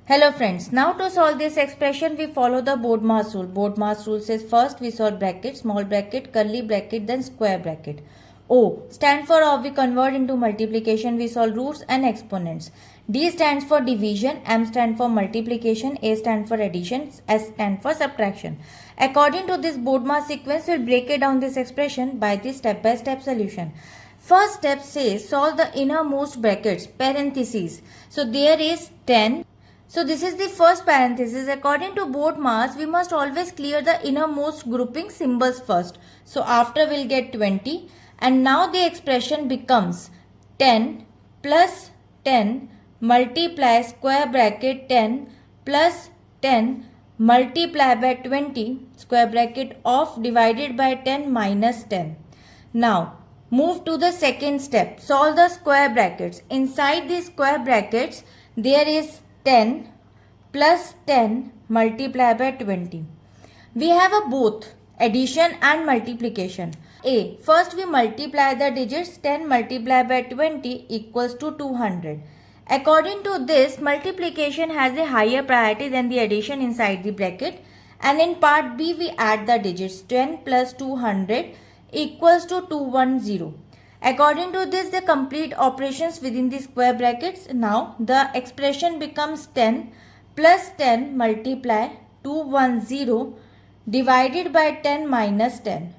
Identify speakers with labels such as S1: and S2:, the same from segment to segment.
S1: Hello friends, now to solve this expression we follow the Bodmas rule. Bodmas rule says first we solve bracket, small bracket, curly bracket, then square bracket. O stand for we convert into multiplication, we solve roots and exponents. D stands for division, M stands for multiplication, A stands for addition, S stands for subtraction. According to this Bodmas sequence, we'll break it down this expression by the step-by-step solution. First step says solve the innermost brackets, parentheses. So there is 10. So this is the first parenthesis. According to Bodmas, we must always clear the innermost grouping symbols first. So after we'll get 20 and now the expression becomes 10 plus 10 multiply square bracket 10 plus 10 multiply by 20 square bracket of divided by 10 minus 10. Now move to the second step. Solve the square brackets. Inside the square brackets there is 10 plus 10 multiplied by 20. We have a both addition and multiplication. A. First we multiply the digits. 10 multiplied by 20 equals to 200. According to this, multiplication has a higher priority than the addition inside the bracket. And in part B, we add the digits. 10 plus 200 equals to 210. According to this, the complete operations within the square brackets. Now, the expression becomes 10 plus 10 multiply 210 divided by 10 minus 10.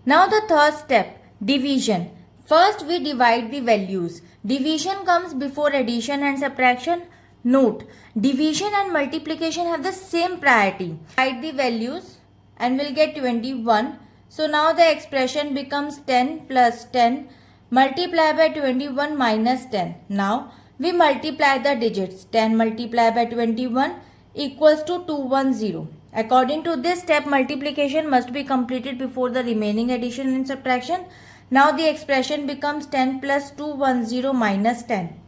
S1: Now, the third step, division. First, we divide the values. Division comes before addition and subtraction. Note, division and multiplication have the same priority. Divide the values and we'll get 21. So, now the expression becomes 10 plus 10 multiply by 21 minus 10. Now we multiply the digits. 10 multiplied by 21 equals to 210. According to this step, multiplication must be completed before the remaining addition and subtraction. Now the expression becomes 10 plus 210 minus 10.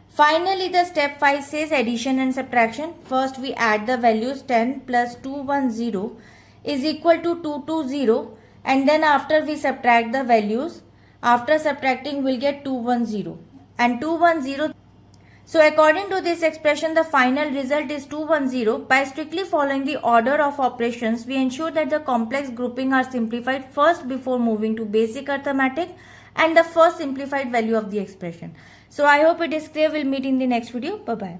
S1: Finally, the step 5 says addition and subtraction. First we add the values. 10 plus 210 is equal to 220, and then after we subtract the values. After subtracting, we'll get 210 and 210. So according to this expression, the final result is 210. By strictly following the order of operations, we ensure that the complex grouping are simplified first before moving to basic arithmetic and the first simplified value of the expression. So I hope it is clear. We'll meet in the next video. Bye-bye.